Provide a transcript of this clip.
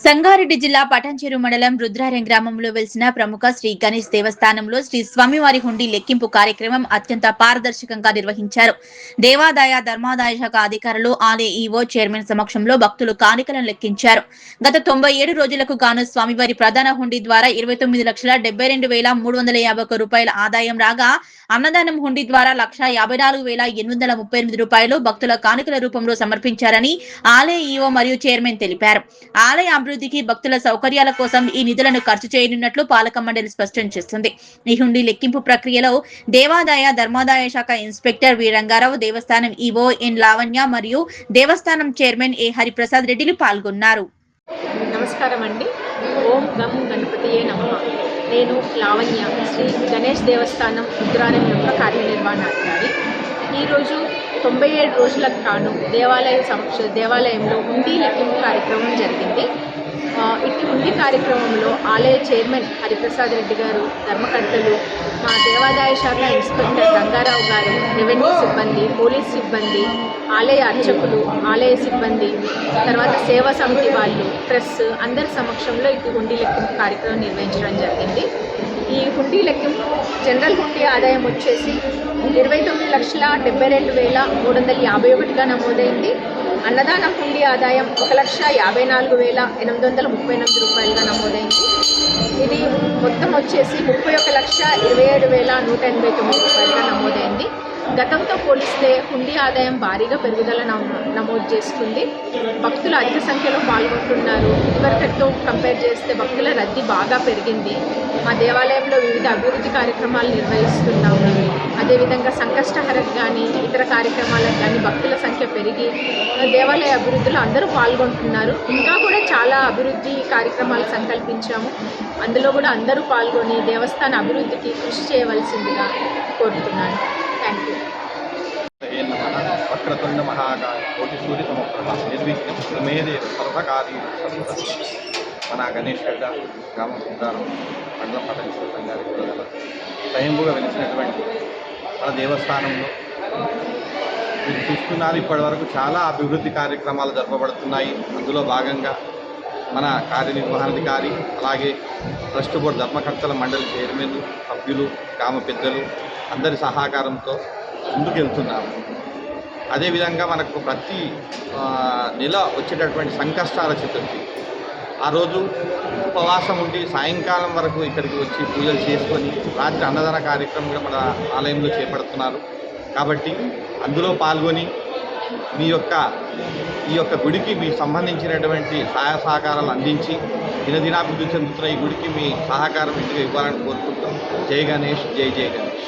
సంగారెడ్డి జిల్లా పటాన్చెరు మండలం రుద్రారం గ్రామంలో వెలిసిన ప్రముఖ శ్రీ గణేష్ దేవస్థానంలో శ్రీ స్వామివారి హుండీ లెక్కింపు కార్యక్రమం అత్యంత పారదర్శకంగా నిర్వహించారు. దేవాదాయ ధర్మాదాయ శాఖ అధికారులు, ఆలయ ఈవో, చైర్మన్ సమక్షంలో భక్తులు కానుకలను లెక్కించారు. గత 97 రోజులకు గాను స్వామివారి ప్రధాన హుండీ ద్వారా 29,72,351 రూపాయల ఆదాయం రాగా, అన్నదానం హుండీ ద్వారా 1,54,838 రూపాయలు భక్తుల కానుకల రూపంలో సమర్పించారని ఆలయ ఈవో మరియు చైర్మన్ తెలిపారు. ఆలయ అభివృద్ధికి, భక్తుల సౌకర్యాల కోసం ఈ నిధులను ఖర్చు చేయనున్నట్లు పాలక మండలి స్పష్టం చేస్తుంది. ఈ హుండీ లెక్కింపు ప్రక్రియలో దేవాదాయ ధర్మాదాయ శాఖ ఇన్స్పెక్టర్ వి రంగారావు, దేవస్థానం ఈవో ఎన్ లావణ్య మరియు దేవస్థానం చైర్మన్ ఏ హరిప్రసాద్ రెడ్డిలు పాల్గొన్నారు. నమస్కారం అండి. ఓం గం గణపతియే నమః. నేను లావణ్య, శ్రీ గణేష్ దేవస్థానం రుద్రారం యొక్క కార్యనిర్వహణాధికారి. ఈరోజు 97 రోజులకు కాను దేవాలయంలో హుండీ లెక్కింపు కార్యక్రమం జరిగింది. ఇటు హుండీ కార్యక్రమంలో ఆలయ చైర్మన్ హరిప్రసాద్ రెడ్డి గారు, ధర్మకర్తలు, మా దేవాదాయ శాఖ ఇన్స్పెక్టర్ రంగారావు గారు, రెవెన్యూ సిబ్బంది, పోలీస్ సిబ్బంది, ఆలయ అర్చకులు, ఆలయ సిబ్బంది, తర్వాత సేవా సమితి వాళ్ళు, ప్రెస్ అందరి సమక్షంలో ఇటు హుండీ లెక్కింపు కార్యక్రమం నిర్వహించడం జరిగింది. ఈ హుండీ లెక్కింపు జనరల్ హుండీ ఆదాయం వచ్చేసి 29,72,351గా నమోదైంది. అన్నదానం హుండీ ఆదాయం 1,54,838 రూపాయలుగా నమోదైంది. ఇది మొత్తం వచ్చేసి 31,27,189 రూపాయలుగా నమోదైంది. గతంతో పోలిస్తే హుండీ ఆదాయం భారీగా పెరుగుదల నమోదు చేస్తుంది. భక్తులు అధిక సంఖ్యలో పాల్గొంటున్నారు. ఇదివరకతో కంపేర్ చేస్తే భక్తుల రద్దీ బాగా పెరిగింది. మా దేవాలయంలో వివిధ అభివృద్ధి కార్యక్రమాలు నిర్వహిస్తున్నాము. అదేవిధంగా సంకష్టహరకు కానీ ఇతర కార్యక్రమాలకు కానీ భక్తుల సంఖ్య పెరిగి దేవాలయ అభివృద్ధిలో అందరూ పాల్గొంటున్నారు. ఇంకా కూడా చాలా అభివృద్ధి కార్యక్రమాలు సంకల్పించాము. అందులో కూడా అందరూ పాల్గొని దేవస్థాన అభివృద్ధికి కృషి చేయవలసిందిగా కోరుతున్నాను. Thank you. వక్రతుండ మహాకాయ కోటి సూర్య సమప్రభ నిర్విఘ్నం ప్రమేదే సర్వకార్య మన గణేష్ గడ్డ గ్రామం రుద్రారం మండలం పటాన్చెరు సంగారెడ్డి జిల్లాలో స్వయంభూగా వెలిసినటువంటి మన దేవస్థానంలో మీరు చూస్తున్నారు. ఇప్పటి వరకు చాలా అభివృద్ధి కార్యక్రమాలు జరపబడుతున్నాయి. అందులో భాగంగా మన కార్యనిర్వహణాధికారి, అలాగే ట్రస్ట్ బోర్డు ధర్మకర్తల మండలి చైర్మన్లు, సభ్యులు, గ్రామ పెద్దలు అందరి సహకారంతో ముందుకెళ్తున్నాము. అదేవిధంగా మనకు ప్రతి నెల వచ్చేటటువంటి సంకష్టాల చతుర్థి ఆ రోజు ఉపవాసం ఉండి సాయంకాలం వరకు ఇక్కడికి వచ్చి పూజలు చేసుకొని రాత్రి అన్నదాన కార్యక్రమం కూడా మన ఆలయంలో చేపడుతున్నారు. కాబట్టి అందులో పాల్గొని ఈ యొక్క గుడికి మీకు సంబంధించినటువంటి సహాయ సహకారాలు అందించి దినదినాభివృద్ధి చెందుతున్న ఈ గుడికి మీ సహకారం ఇంటికి ఇవ్వాలని కోరుకుంటాం. జై గణేష్, జై జై గణేష్.